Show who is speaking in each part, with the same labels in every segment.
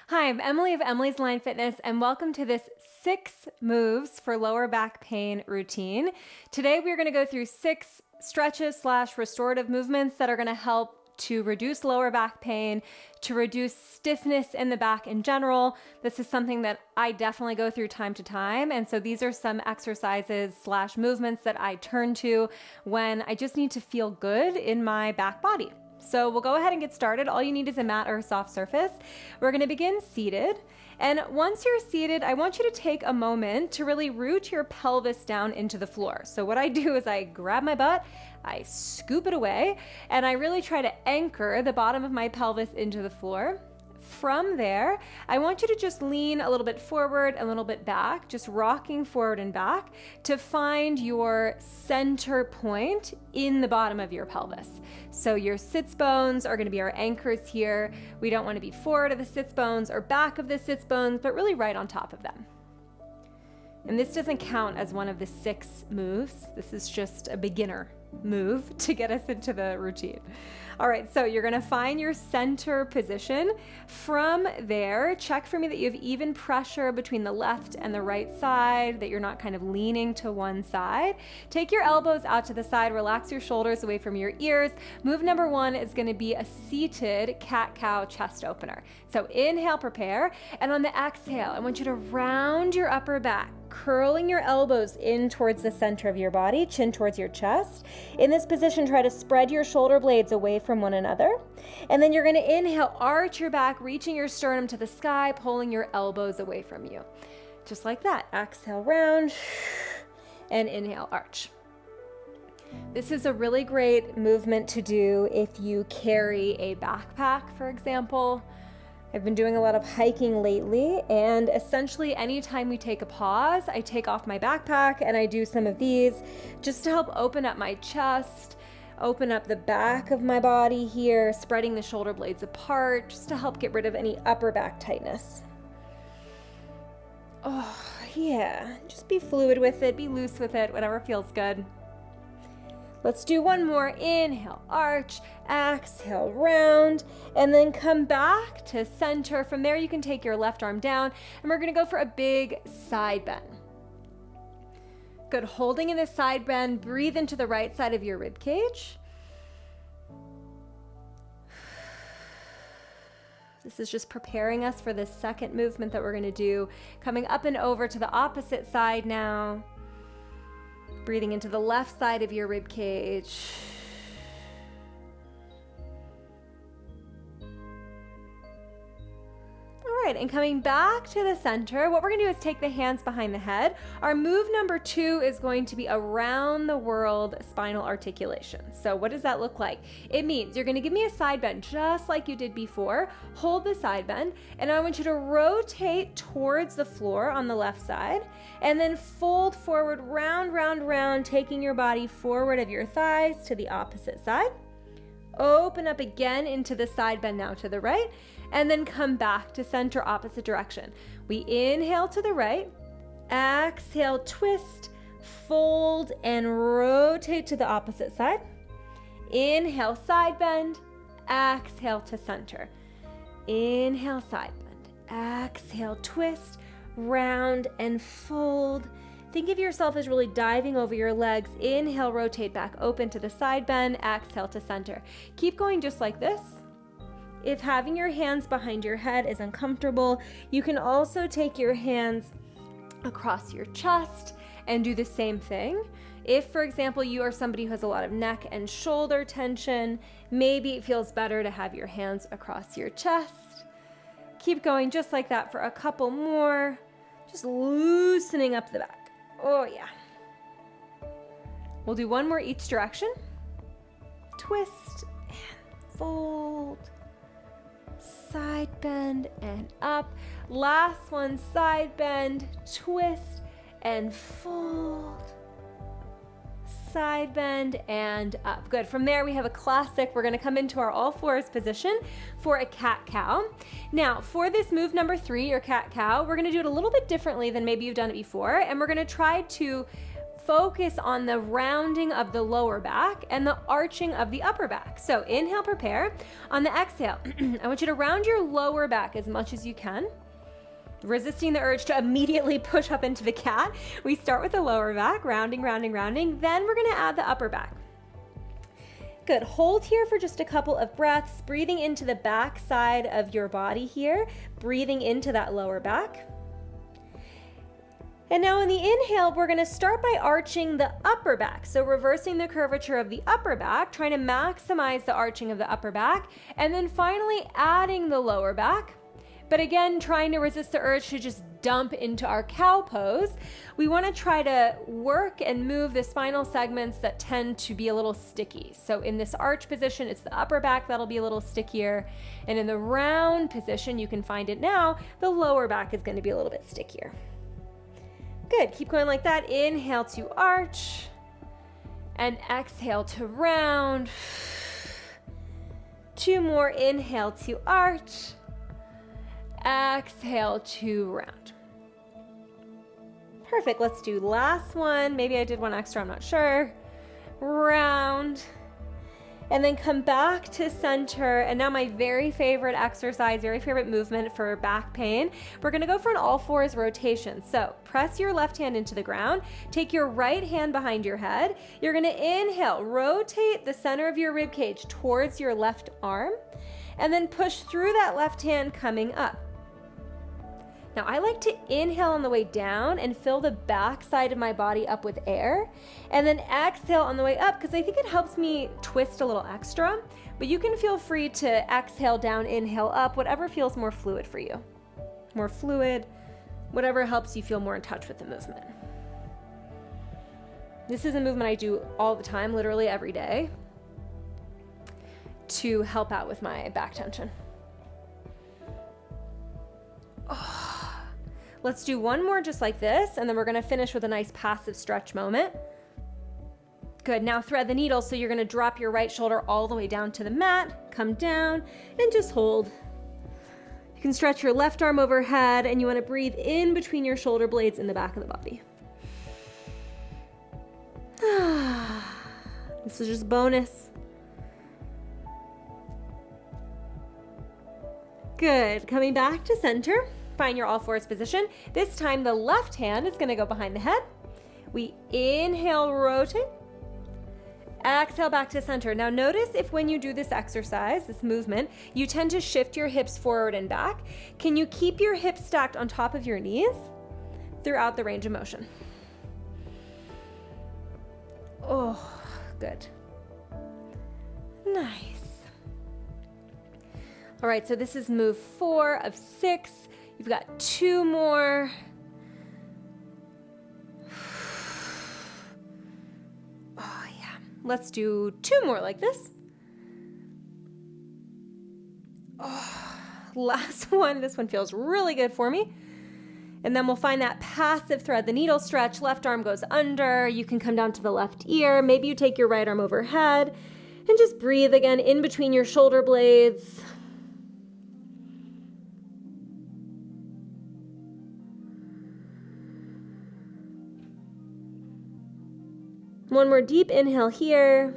Speaker 1: Hi, I'm Emily of Emily's Line Fitness, and welcome to this 6 moves for lower back pain routine. Today, we're going to go through 6 stretches / restorative movements that are going to help to reduce lower back pain, to reduce stiffness in the back in general. This is something that I definitely go through time to time. And so these are some exercises / movements that I turn to when I just need to feel good in my back body. So we'll go ahead and get started. All you need is a mat or a soft surface. We're going to begin seated. And once you're seated, I want you to take a moment to really root your pelvis down into the floor. So what I do is I grab my butt, I scoop it away, and I really try to anchor the bottom of my pelvis into the floor. From there, I want you to just lean a little bit forward, a little bit back, just rocking forward and back to find your center point in the bottom of your pelvis. So your sits bones are going to be our anchors here. We don't want to be forward of the sits bones or back of the sits bones, but really right on top of them. And this doesn't count as one of the 6 moves. This is just a beginner move to get us into the routine. All right, so you're gonna find your center position. From there, check for me that you have even pressure between the left and the right side, that you're not kind of leaning to one side. Take your elbows out to the side, relax your shoulders away from your ears. Move number 1 is gonna be a seated cat-cow chest opener. So inhale, prepare, and on the exhale, I want you to round your upper back, curling your elbows in towards the center of your body, chin towards your chest. In this position, try to spread your shoulder blades away from one another. And then you're going to inhale, arch your back, reaching your sternum to the sky, pulling your elbows away from you. Just like that. Exhale, round, and inhale, arch. This is a really great movement to do if you carry a backpack, for example. I've been doing a lot of hiking lately, and essentially anytime we take a pause, I take off my backpack and I do some of these just to help open up my chest, open up the back of my body here, spreading the shoulder blades apart, just to help get rid of any upper back tightness. Oh, yeah, just be fluid with it, be loose with it, whatever feels good. Let's do one more. Inhale, arch, exhale, round, and then come back to center. From there, you can take your left arm down, and we're gonna go for a big side bend. Good, holding in the side bend, breathe into the right side of your rib cage. This is just preparing us for the second movement that we're gonna do. Coming up and over to the opposite side now. Breathing into the left side of your rib cage. All right, and coming back to the center, what we're gonna do is take the hands behind the head. Our move number 2 is going to be around the world spinal articulation. So what does that look like? It means you're gonna give me a side bend just like you did before. Hold the side bend, and I want you to rotate towards the floor on the left side, and then fold forward, round, round, round, taking your body forward of your thighs to the opposite side. Open up again into the side bend now to the right, and then come back to center, opposite direction. We inhale to the right, exhale, twist, fold, and rotate to the opposite side. Inhale, side bend, exhale to center. Inhale, side bend, exhale, twist, round, and fold. Think of yourself as really diving over your legs. Inhale, rotate back, open to the side bend, exhale to center. Keep going just like this. If having your hands behind your head is uncomfortable, you can also take your hands across your chest and do the same thing. If, for example, you are somebody who has a lot of neck and shoulder tension, maybe it feels better to have your hands across your chest. Keep going just like that for a couple more, just loosening up the back. Oh yeah. We'll do one more each direction. Twist and fold. Side bend and up. Last one, side bend, twist and fold. Side bend and up. Good. From there, we have a classic. We're going to come into our all fours position for a cat-cow. Now, for this move number 3, your cat-cow, we're going to do it a little bit differently than maybe you've done it before, and we're going to try to focus on the rounding of the lower back and the arching of the upper back. So inhale, prepare. On the exhale, I want you to round your lower back as much as you can, resisting the urge to immediately push up into the cat. We start with the lower back, rounding, rounding, rounding. Then we're gonna add the upper back. Good, hold here for just a couple of breaths, breathing into the back side of your body here, breathing into that lower back. And now in the inhale, we're gonna start by arching the upper back. So reversing the curvature of the upper back, trying to maximize the arching of the upper back, and then finally adding the lower back. But again, trying to resist the urge to just dump into our cow pose. We wanna try to work and move the spinal segments that tend to be a little sticky. So in this arch position, it's the upper back that'll be a little stickier. And in the round position, you can find it now, the lower back is gonna be a little bit stickier. Good, keep going like that. Inhale to arch and exhale to round. 2 more, inhale to arch, exhale to round. Perfect, let's do last one. Maybe I did one extra, I'm not sure. Round. And then come back to center. And now my very favorite exercise, very favorite movement for back pain. We're gonna go for an all fours rotation. So press your left hand into the ground. Take your right hand behind your head. You're gonna inhale, rotate the center of your rib cage towards your left arm, and then push through that left hand coming up. Now I like to inhale on the way down and fill the back side of my body up with air, and then exhale on the way up because I think it helps me twist a little extra, but you can feel free to exhale down, inhale up, whatever feels more fluid for you. More fluid, whatever helps you feel more in touch with the movement. This is a movement I do all the time, literally every day, to help out with my back tension. Oh. Let's do one more just like this, and then we're gonna finish with a nice passive stretch moment. Good, now thread the needle, so you're gonna drop your right shoulder all the way down to the mat, come down, and just hold. You can stretch your left arm overhead, and you wanna breathe in between your shoulder blades in the back of the body. This is just bonus. Good, coming back to center. Find your all fours position. This time the left hand is gonna go behind the head. We inhale, rotate. Exhale back to center. Now notice if when you do this exercise, this movement, you tend to shift your hips forward and back. Can you keep your hips stacked on top of your knees throughout the range of motion? Oh, good. Nice. All right, so this is move 4 of 6. You've got 2 more. Oh yeah, let's do 2 more like this. Oh, last one. This one feels really good for me. And then we'll find that passive thread the needle stretch. Left arm goes under. You can come down to the left ear. Maybe you take your right arm overhead and just breathe again in between your shoulder blades. One more deep inhale here.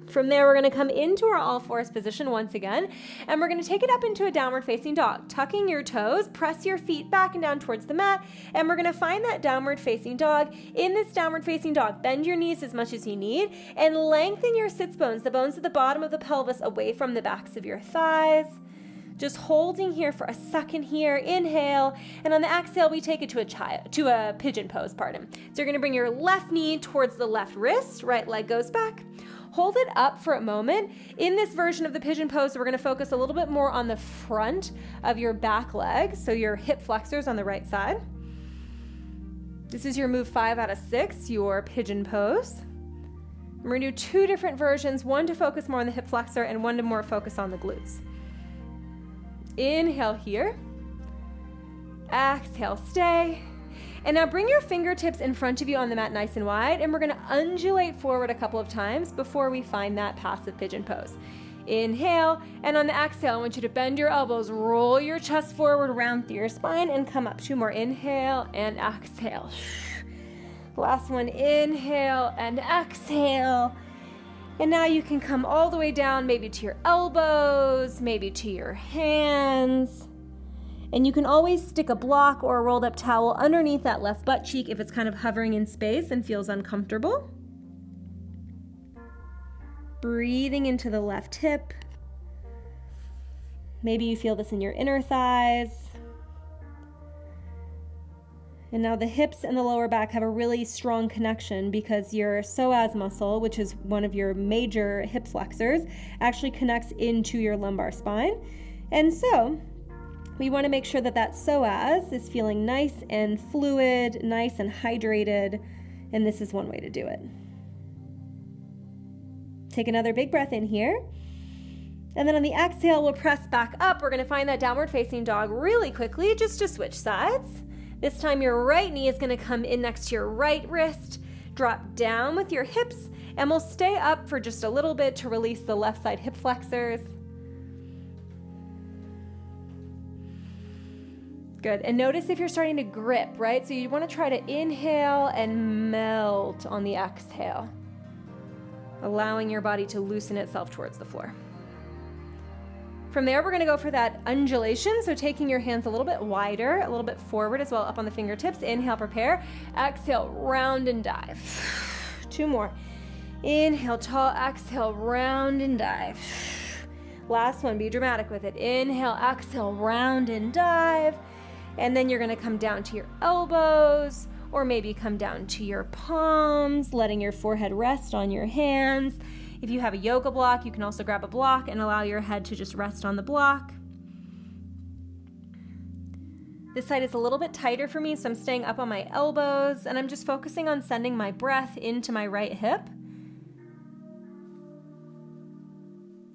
Speaker 1: From there, we're gonna come into our all fours position once again, and we're gonna take it up into a downward facing dog. Tucking your toes, press your feet back and down towards the mat, and we're gonna find that downward facing dog. In this downward facing dog, bend your knees as much as you need, and lengthen your sits bones, the bones at the bottom of the pelvis away from the backs of your thighs. Just holding here for a second here, inhale, and on the exhale, we take it to a pigeon pose, pardon. So you're gonna bring your left knee towards the left wrist, right leg goes back. Hold it up for a moment. In this version of the pigeon pose, we're gonna focus a little bit more on the front of your back leg, so your hip flexors on the right side. This is your move 5 out of 6, your pigeon pose. We're gonna do 2 different versions, one to focus more on the hip flexor and one to more focus on the glutes. Inhale here, exhale, stay. And now bring your fingertips in front of you on the mat nice and wide, and we're gonna undulate forward a couple of times before we find that passive pigeon pose. Inhale, and on the exhale, I want you to bend your elbows, roll your chest forward, round through your spine, and come up. 2 more, inhale and exhale. Last one, inhale and exhale. And now you can come all the way down, maybe to your elbows, maybe to your hands. And you can always stick a block or a rolled up towel underneath that left butt cheek if it's kind of hovering in space and feels uncomfortable. Breathing into the left hip. Maybe you feel this in your inner thighs. And now the hips and the lower back have a really strong connection because your psoas muscle, which is one of your major hip flexors, actually connects into your lumbar spine. And so we want to make sure that that psoas is feeling nice and fluid, nice and hydrated, and this is one way to do it. Take another big breath in here. And then on the exhale, we'll press back up. We're going to find that downward facing dog really quickly, just to switch sides. This time your right knee is going to come in next to your right wrist. Drop down with your hips, and we'll stay up for just a little bit to release the left side hip flexors. Good. And notice if you're starting to grip, right? So you want to try to inhale and melt on the exhale, allowing your body to loosen itself towards the floor. From there, we're going to go for that undulation. So taking your hands a little bit wider, a little bit forward as well, up on the fingertips. Inhale, prepare. Exhale, round and dive. 2 more. Inhale, tall. Exhale, round and dive. Last one, be dramatic with it. Inhale, exhale, round and dive. And then you're going to come down to your elbows, or maybe come down to your palms, letting your forehead rest on your hands. If you have a yoga block, you can also grab a block and allow your head to just rest on the block. This side is a little bit tighter for me, so I'm staying up on my elbows, and I'm just focusing on sending my breath into my right hip.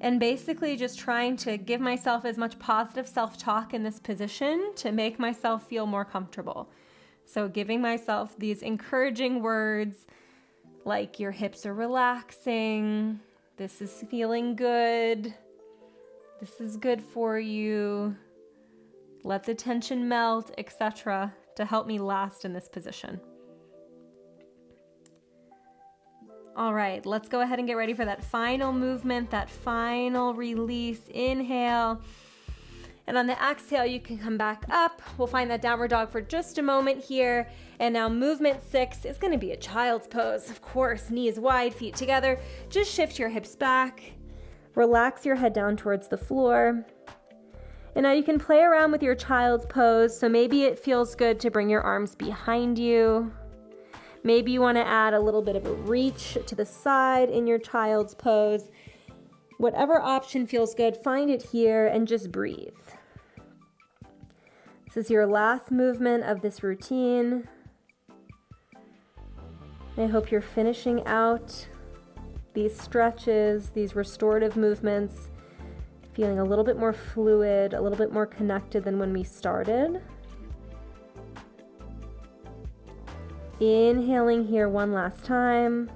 Speaker 1: And basically just trying to give myself as much positive self-talk in this position to make myself feel more comfortable. So giving myself these encouraging words like your hips are relaxing, this is feeling good, this is good for you, let the tension melt, etc., to help me last in this position. All right, let's go ahead and get ready for that final movement, that final release. Inhale. And on the exhale, you can come back up. We'll find that downward dog for just a moment here. And now movement 6 is going to be a child's pose. Of course, knees wide, feet together. Just shift your hips back. Relax your head down towards the floor. And now you can play around with your child's pose. So maybe it feels good to bring your arms behind you. Maybe you want to add a little bit of a reach to the side in your child's pose. Whatever option feels good, find it here and just breathe. This is your last movement of this routine. I hope you're finishing out these stretches, these restorative movements, feeling a little bit more fluid, a little bit more connected than when we started. Inhaling here one last time.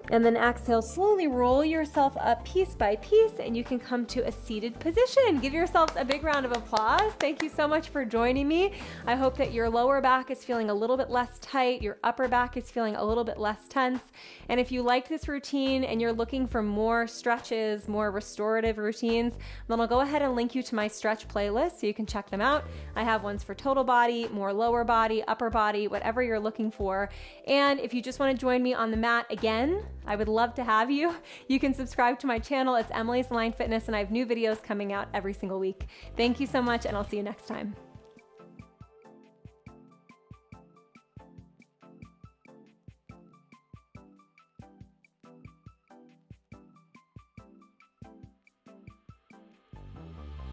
Speaker 1: And then exhale, slowly roll yourself up piece by piece, and you can come to a seated position. Give yourselves a big round of applause. Thank you so much for joining me. I hope that your lower back is feeling a little bit less tight, your upper back is feeling a little bit less tense. And if you like this routine and you're looking for more stretches, more restorative routines, then I'll go ahead and link you to my stretch playlist so you can check them out. I have ones for total body, more lower body, upper body, whatever you're looking for. And if you just want to join me on the mat again, I would love to have you. You can subscribe to my channel. It's Emily's Line Fitness, and I have new videos coming out every single week. Thank you so much, and I'll see you next time.